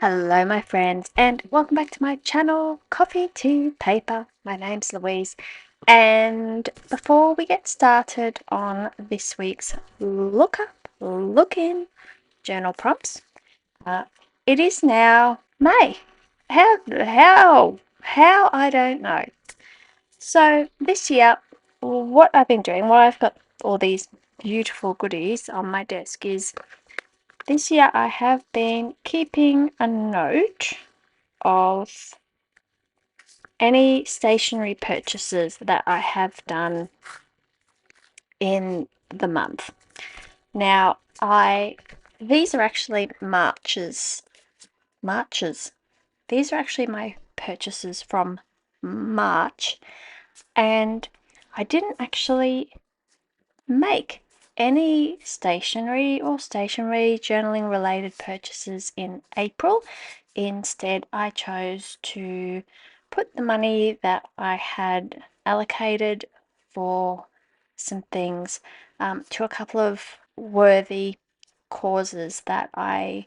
Hello my friends and welcome back to my channel Coffee to Paper. My name's Louise, and before we get started on this week's look in journal prompts, it is now May. How I don't know. So this year, what I've been doing, why I've got all these beautiful goodies on my desk is this year I have been keeping a note of any stationery purchases that I have done in the month. Now, these are actually Marches. These are actually my purchases from March, and I didn't actually make any stationery or stationery journaling related purchases in April. Instead, I chose to put the money that I had allocated for some things to a couple of worthy causes that I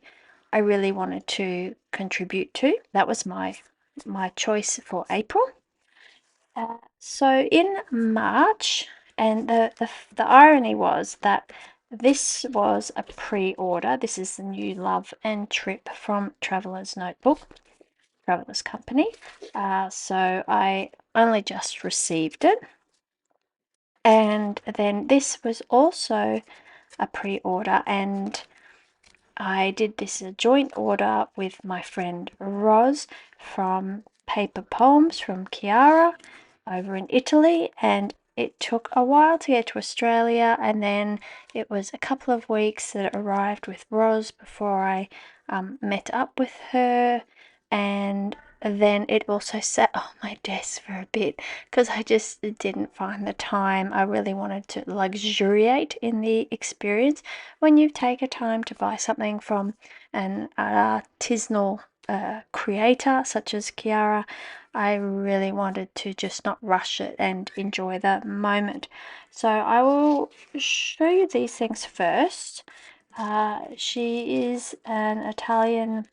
really wanted to contribute to. That was my choice for April. So in March, and the irony was that this was a pre-order. This is the new Love and Trip from Traveller's Company. So I only just received it. And then this was also a pre-order, and I did this a joint order with my friend Roz from Paper Poems from Chiara over in Italy, and it took a while to get to Australia, and then it was a couple of weeks that it arrived with Roz before I met up with her, and then it also sat on my desk for a bit because I just didn't find the time. I really wanted to luxuriate in the experience. When you take a time to buy something from an artisanal creator such as Chiara, I really wanted to just not rush it and enjoy the moment. So I will show you these things first. She is an Italian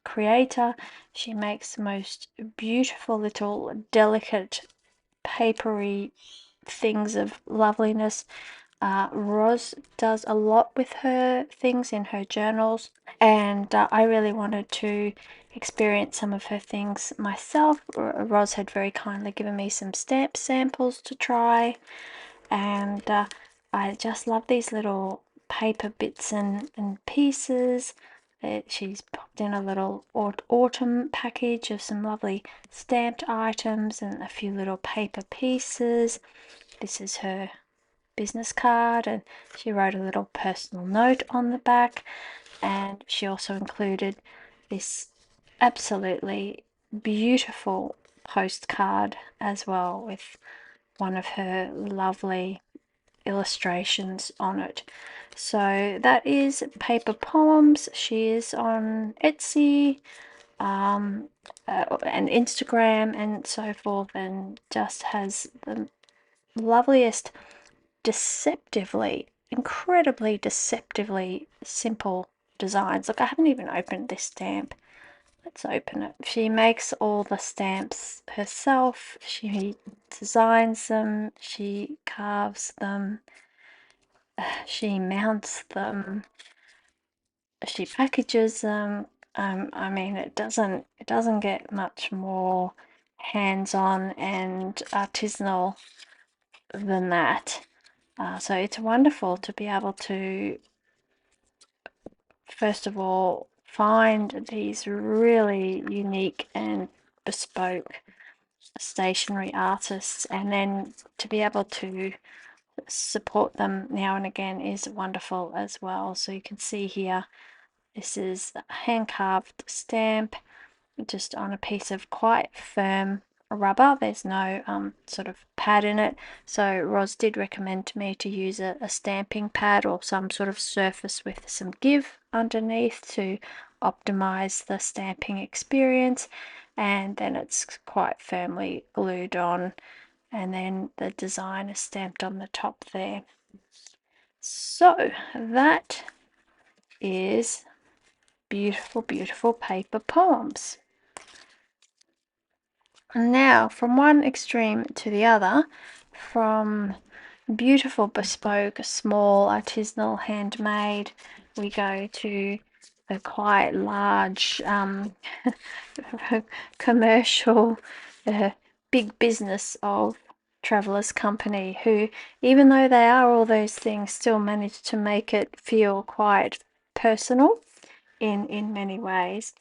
creator. She makes the most beautiful little delicate papery things of loveliness. Roz does a lot with her things in her journals, and I really wanted to experience some of her things myself. Roz had very kindly given me some stamp samples to try, and I just love these little paper bits and pieces. She's popped in a little autumn package of some lovely stamped items and a few little paper pieces. This is her business card, and she wrote a little personal note on the back, and she also included this absolutely beautiful postcard as well with one of her lovely illustrations on it. So that is Paper Poems. She is on Etsy and Instagram and so forth, and just has the loveliest, incredibly deceptively simple designs. Look, I haven't even opened this stamp. Let's open it. She makes all the stamps herself. She designs them, she carves them, she mounts them, she packages them. I mean, it doesn't get much more hands-on and artisanal than that. So it's wonderful to be able to, first of all, find these really unique and bespoke stationery artists, and then to be able to support them now and again is wonderful as well. So you can see here, this is a hand-carved stamp just on a piece of quite firm rubber. There's no sort of pad in it, so Roz did recommend to me to use a stamping pad or some sort of surface with some give underneath to optimize the stamping experience, and then it's quite firmly glued on, and then the design is stamped on the top there. So that is beautiful, beautiful paper poems. And now, from one extreme to the other, from beautiful, bespoke, small, artisanal, handmade, we go to the quite large commercial big business of Travelers Company, who, even though they are all those things, still manage to make it feel quite personal in many ways.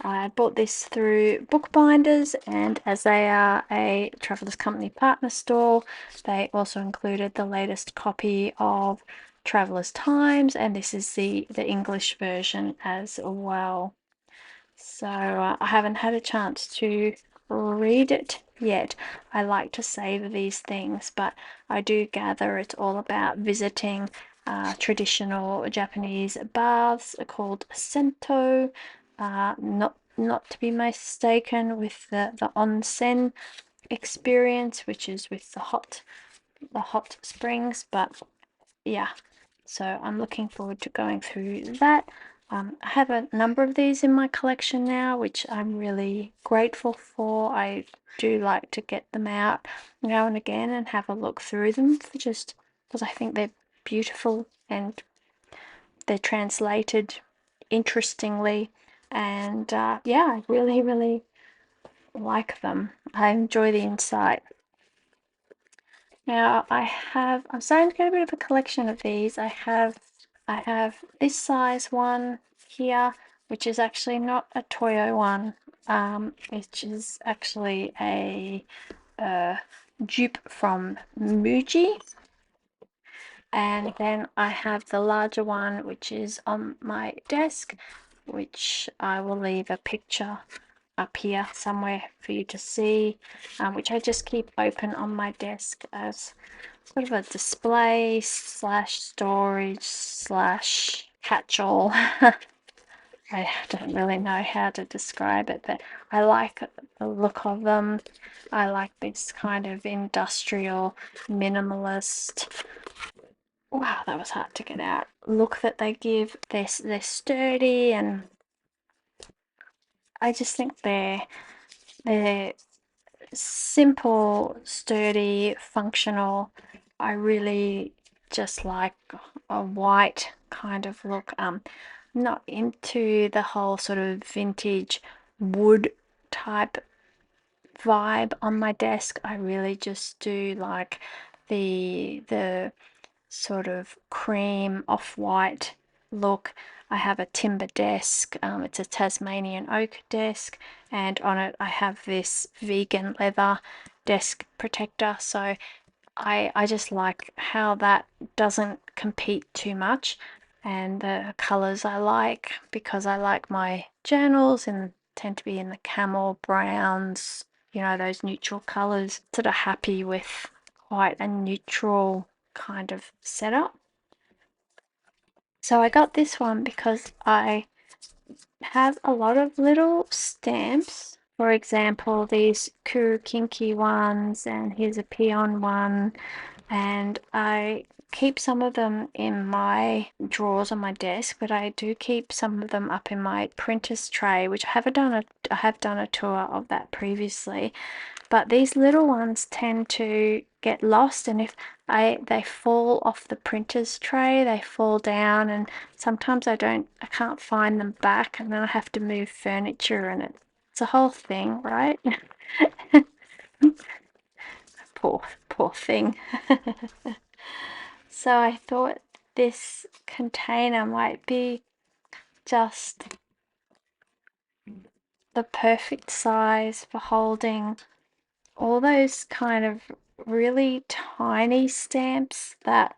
I bought this through Bookbinders, and as they are a Travelers Company partner store, they also included the latest copy of Travelers Times, and this is the English version as well. So I haven't had a chance to read it yet. I like to save these things, but I do gather it's all about visiting traditional Japanese baths called sento, not to be mistaken with the onsen experience, which is with the hot springs. But yeah, so I'm looking forward to going through that. I have a number of these in my collection now, which I'm really grateful for. I do like to get them out now and again and have a look through them, just because I think they're beautiful and they're translated interestingly. And yeah, I really, really like them. I enjoy the insight. Now I'm starting to get a bit of a collection of these. I have this size one here, which is actually not a Toyo one, which is actually a dupe from Muji. And then I have the larger one, which is on my desk, which I will leave a picture up here somewhere for you to see, which I just keep open on my desk as sort of a display slash storage slash catch-all. I don't really know how to describe it, but I like the look of them. I like this kind of industrial, minimalist, wow, that was hard to get out, look that they give. They're sturdy, and I just think they're simple, sturdy, functional. I really just like a white kind of look. Not into the whole sort of vintage wood type vibe on my desk. I really just do like the sort of cream off-white look. I have a timber desk. It's a Tasmanian oak desk, and on it I have this vegan leather desk protector. So I just like how that doesn't compete too much, and the colors I like, because I like my journals and tend to be in the camel browns, those neutral colors. Sort of happy with quite a neutral kind of setup. So I got this one because I have a lot of little stamps. For example, these Kurukinki ones, and here's a peon one, and I keep some of them in my drawers on my desk, but I do keep some of them up in my printer's tray, which I have done a tour of that previously. But these little ones tend to get lost, and if they fall off the printer's tray, they fall down, and sometimes I can't find them back, and then I have to move furniture, and it's a whole thing, right? Poor thing. So I thought this container might be just the perfect size for holding all those kind of really tiny stamps that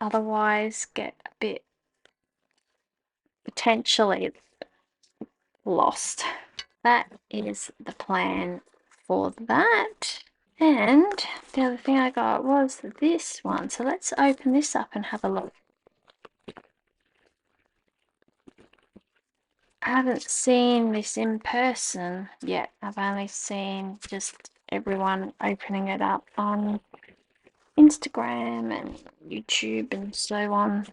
otherwise get a bit potentially lost. That is the plan for that. And the other thing I got was this one. So let's open this up and have a look. I haven't seen this in person yet. I've only seen just everyone opening it up on Instagram and YouTube and so on.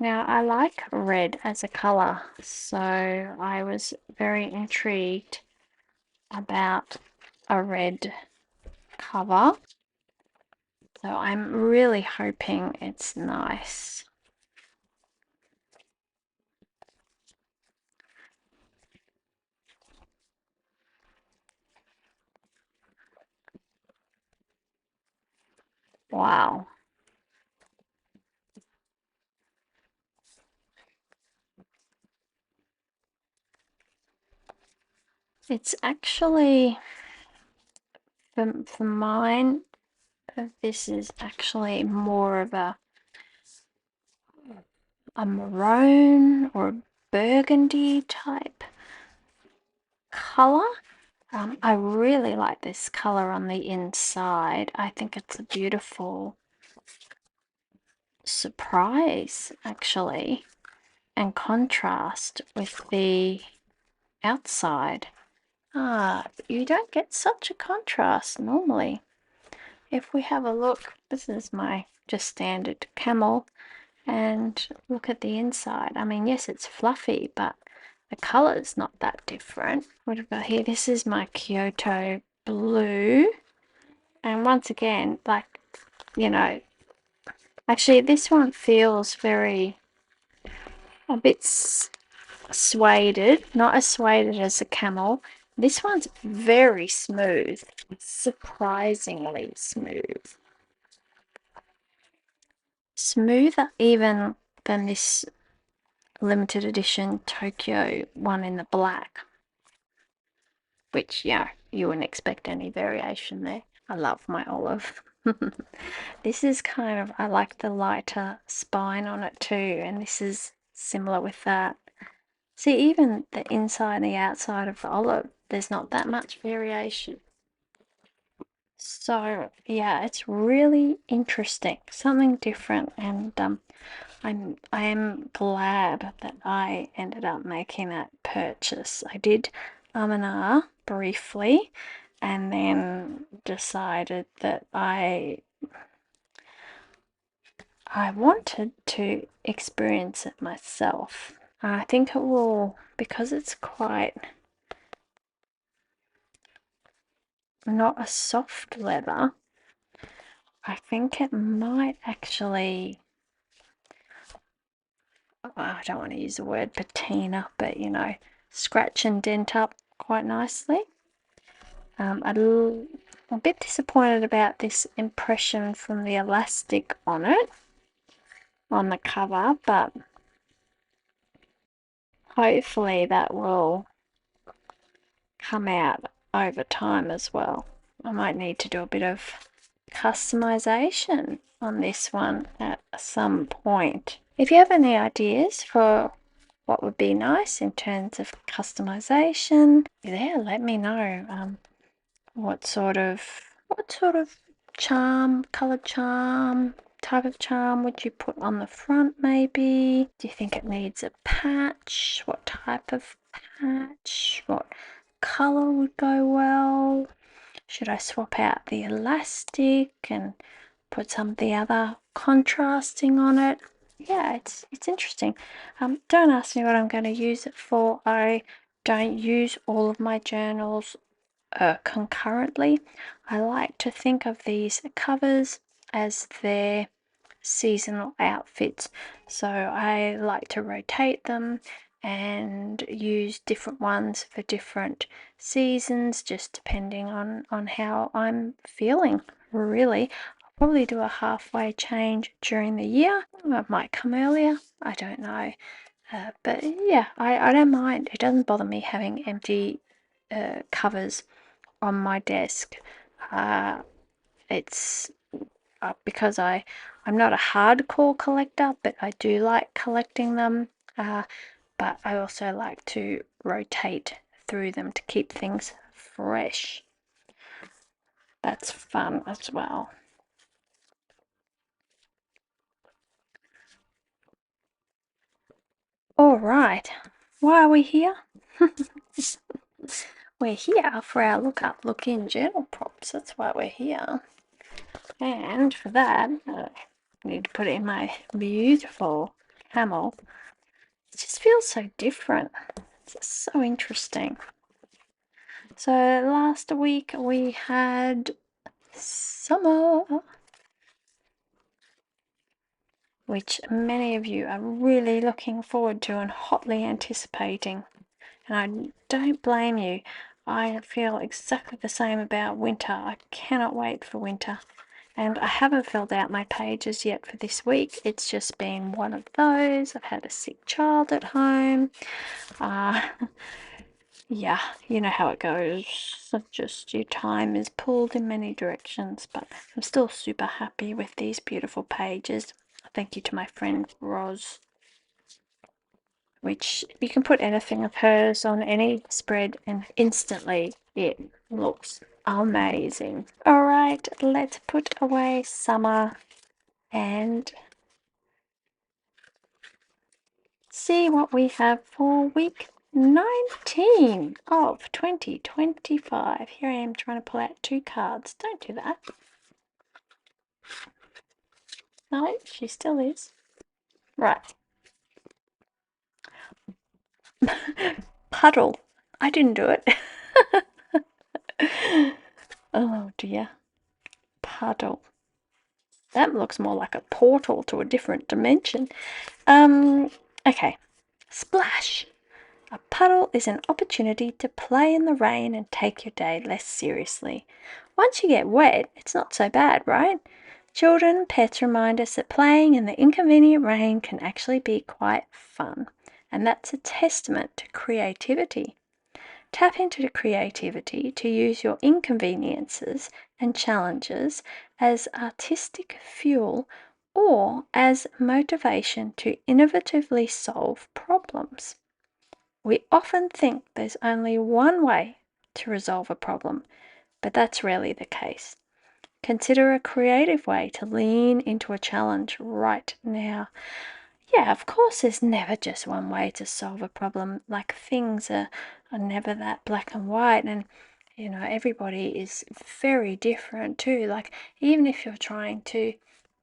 Now, I like red as a colour, so I was very intrigued about a red cover. So I'm really hoping it's nice. Wow. It's actually, for mine, this is actually more of a maroon or a burgundy type color. I really like this color on the inside. I think it's a beautiful surprise, actually, and contrast with the outside. You don't get such a contrast normally. If we have a look, this is my just standard camel, and look at the inside. I mean, yes, it's fluffy, but the color's not that different. What about here? This is my Kyoto blue. And once again, like, you know, actually this one feels a bit suede, not as suede as the camel. This one's very smooth, surprisingly smooth. Smoother even than this limited edition Tokyo one in the black, which, yeah, you wouldn't expect any variation there. I love my olive. This is kind of, I like the lighter spine on it too, and this is similar with that. See, even the inside and the outside of the olive, there's not that much variation. So, yeah, it's really interesting, something different, and I am glad that I ended up making that purchase. I did and ah briefly, and then decided that I wanted to experience it myself. I think it will, because it's quite not a soft leather. I think it might actually, I don't want to use the word patina, but scratch and dent up quite nicely. I'm a bit disappointed about this impression from the elastic on it, on the cover, but hopefully that will come out over time as well. I might need to do a bit of customization on this one at some point. If you have any ideas for what would be nice in terms of customization, yeah, let me know. What sort of charm, colored charm, type of charm would you put on the front maybe? Do you think it needs a patch? What type of patch? What color would go well? Should I swap out the elastic and put some of the other contrasting on it? Yeah, it's interesting. Don't ask me what I'm going to use it for. I don't use all of my journals concurrently. I like to think of these covers as their seasonal outfits, so I like to rotate them and use different ones for different seasons, just depending on how I'm feeling, really. I'll probably do a halfway change during the year. It might come earlier, I don't know. But yeah, I don't mind. It doesn't bother me having empty covers on my desk. It's because I'm not a hardcore collector, but I do like collecting them. But I also like to rotate through them to keep things fresh. That's fun as well. All right, why are we here? We're here for our look up, look in journal props. That's why we're here. And for that, I need to put it in my beautiful camel. It just feels so different. It's so interesting. So last week we had summer, which many of you are really looking forward to and hotly anticipating. And I don't blame you. I feel exactly the same about winter. I cannot wait for winter. And I haven't filled out my pages yet for this week. It's just been one of those. I've had a sick child at home. Yeah, you know how it goes. So just your time is pulled in many directions, but I'm still super happy with these beautiful pages. Thank you to my friend Roz, which you can put anything of hers on any spread and instantly it looks amazing. All right, let's put away summer and see what we have for week 19 of 2025. Here I am trying to pull out 2 cards. Don't do that. No, she still is. Right. Puddle. I didn't do it. Oh dear. Puddle. That looks more like a portal to a different dimension. Okay. Splash. A puddle is an opportunity to play in the rain and take your day less seriously. Once you get wet, it's not so bad, right? Children and pets remind us that playing in the inconvenient rain can actually be quite fun, and that's a testament to creativity. Tap into the creativity to use your inconveniences and challenges as artistic fuel or as motivation to innovatively solve problems. We often think there's only one way to resolve a problem, but that's rarely the case. Consider a creative way to lean into a challenge right now. Yeah, of course, there's never just one way to solve a problem. Like, things are never that black and white, and everybody is very different too. Like, even if you're trying to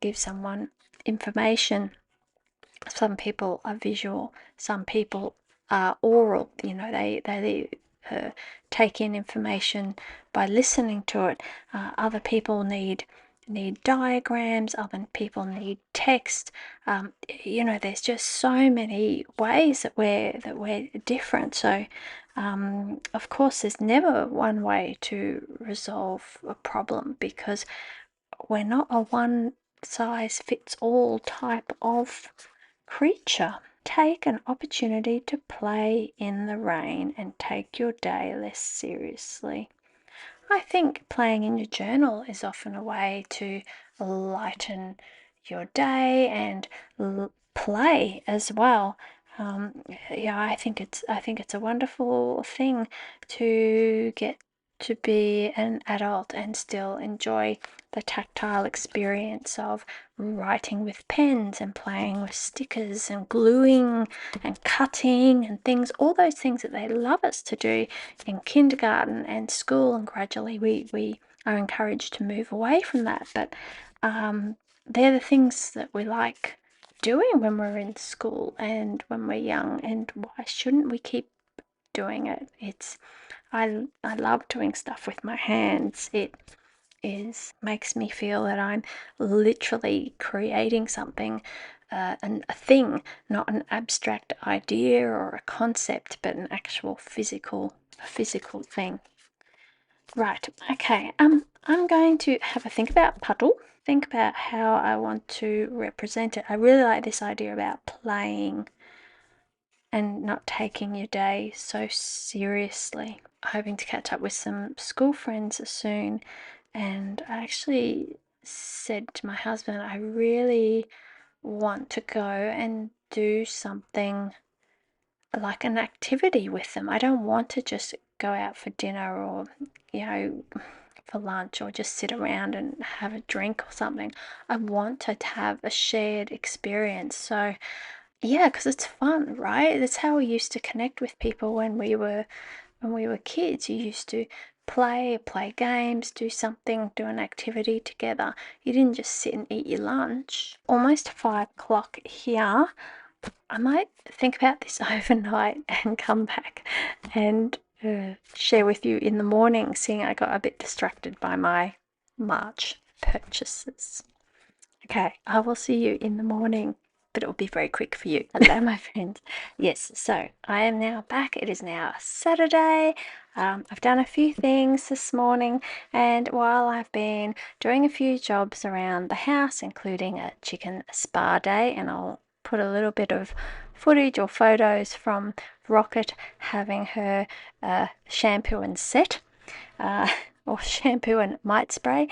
give someone information, some people are visual, some people are oral. They take in information by listening to it. Other people need diagrams. Other people need text. There's just so many ways that we're different. So, of course, there's never one way to resolve a problem because we're not a one size fits all type of creature. Take an opportunity to play in the rain and take your day less seriously. I think playing in your journal is often a way to lighten your day and play as well. I think it's a wonderful thing to get to be an adult and still enjoy the tactile experience of writing with pens and playing with stickers and gluing and cutting and things, all those things that they love us to do in kindergarten and school, and gradually we are encouraged to move away from that. But they're the things that we like doing when we're in school and when we're young, and why shouldn't we keep doing it? I love doing stuff with my hands. It makes me feel that I'm literally creating something, a thing, not an abstract idea or a concept, but an actual physical thing. Right, okay. I'm going to have a think about puddle, think about how I want to represent it. I really like this idea about playing and not taking your day so seriously. Hoping to catch up with some school friends soon, and I actually said to my husband, I really want to go and do something like an activity with them. I don't want to just go out for dinner or, for lunch or just sit around and have a drink or something. I want to have a shared experience. So, yeah, because it's fun, right? That's how we used to connect with people when we were kids. You used to play games, do something, do an activity together. You didn't just sit and eat your lunch. Almost 5 o'clock here. I might think about this overnight and come back and share with you in the morning, seeing I got a bit distracted by my March purchases. Okay, I will see you in the morning, but it will be very quick for you. Hello, my friends. Yes, so I am now back. It is now Saturday. I've done a few things this morning, and while I've been doing a few jobs around the house, including a chicken spa day, and I'll put a little bit of footage or photos from Rocket having her shampoo and set, or shampoo and mite spray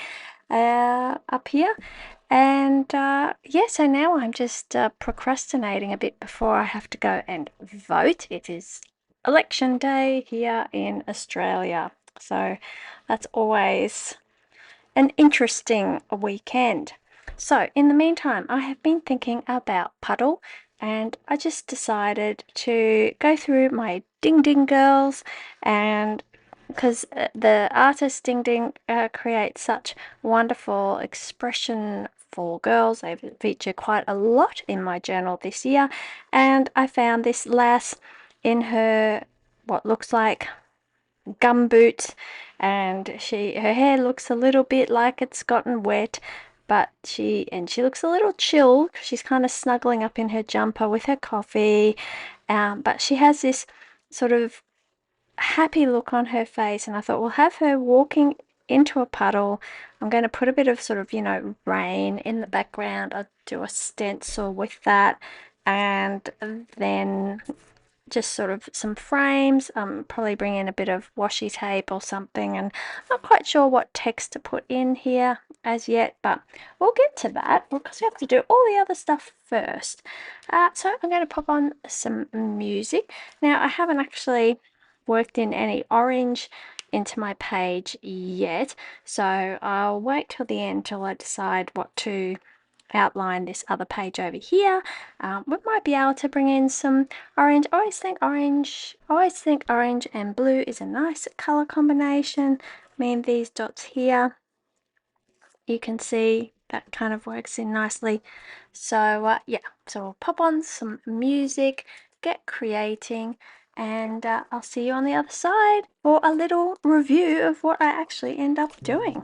up here. And yeah, so now I'm just procrastinating a bit before I have to go and vote. It is election day here in Australia, so that's always an interesting weekend. So, in the meantime, I have been thinking about Puddle, and I just decided to go through my Ding Ding Girls, and because the artist Ding Ding creates such wonderful expression for girls. They feature quite a lot in my journal this year, and I found this lass in her what looks like gumboots, and her hair looks a little bit like it's gotten wet, but she looks a little chill. She's kind of snuggling up in her jumper with her coffee, but she has this sort of happy look on her face, and I thought we'll have her walking into a puddle. I'm going to put a bit of sort of, rain in the background. I'll do a stencil with that, and then just sort of some frames, probably bring in a bit of washi tape or something, and I'm not quite sure what text to put in here as yet, but we'll get to that because we have to do all the other stuff first. So I'm going to pop on some music. Now, I haven't actually worked in any orange into my page yet, so I'll wait till the end till I decide what to outline this other page over here. We might be able to bring in some orange. I always think orange and blue is a nice color combination. I mean, these dots here, you can see that kind of works in nicely. So yeah, so we'll pop on some music, get creating, and I'll see you on the other side for a little review of what I actually end up doing.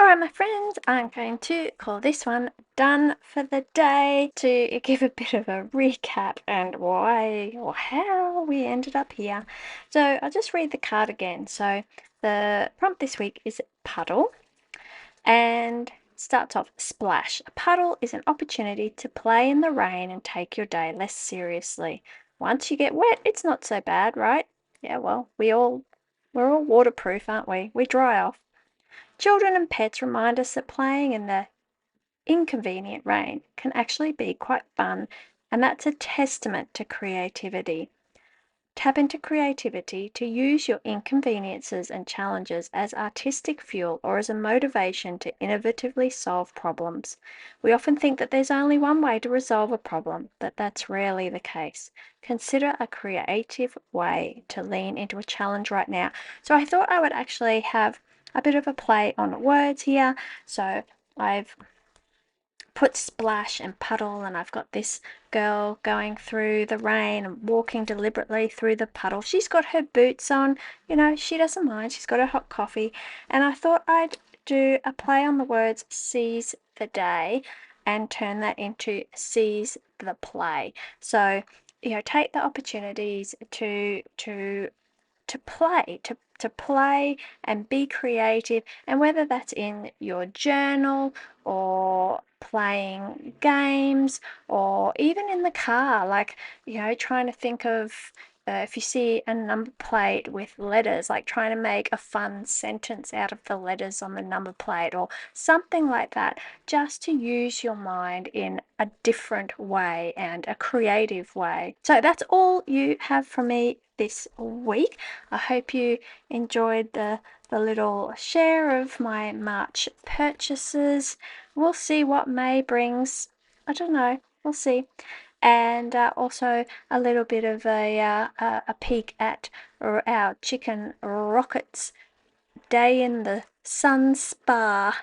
Alright, my friends, I'm going to call this one done for the day to give a bit of a recap and why or how we ended up here. So I'll just read the card again. So the prompt this week is puddle and starts off splash. A puddle is an opportunity to play in the rain and take your day less seriously. Once you get wet, it's not so bad, right? Yeah, well, we're all waterproof, aren't we? We dry off. Children and pets remind us that playing in the inconvenient rain can actually be quite fun, and that's a testament to creativity. Tap into creativity to use your inconveniences and challenges as artistic fuel or as a motivation to innovatively solve problems. We often think that there's only one way to resolve a problem, but that's rarely the case. Consider a creative way to lean into a challenge right now. So I thought I would actually have a bit of a play on words here. So I've put splash and puddle, and I've got this girl going through the rain and walking deliberately through the puddle. She's got her boots on, you know, she doesn't mind. She's got her hot coffee, and I thought I'd do a play on the words seize the day and turn that into seize the play. So, you know, take the opportunities to play and be creative, and whether that's in your journal or playing games or even in the car, like, you know, trying to think of if you see a number plate with letters, like trying to make a fun sentence out of the letters on the number plate or something like that, just to use your mind in a different way and a creative way. So that's all you have from me this week. I hope you enjoyed the little share of my March purchases. We'll see what May brings. I don't know. We'll see. And also a little bit of a peek at our chicken rockets day in the sun spa.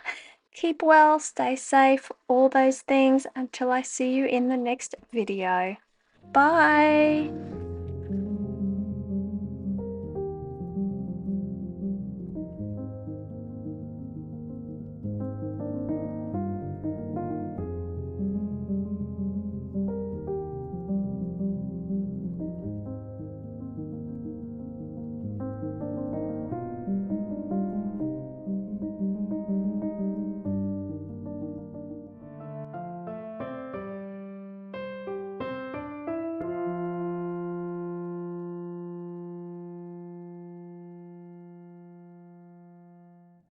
Keep well, stay safe, all those things until I see you in the next video. Bye!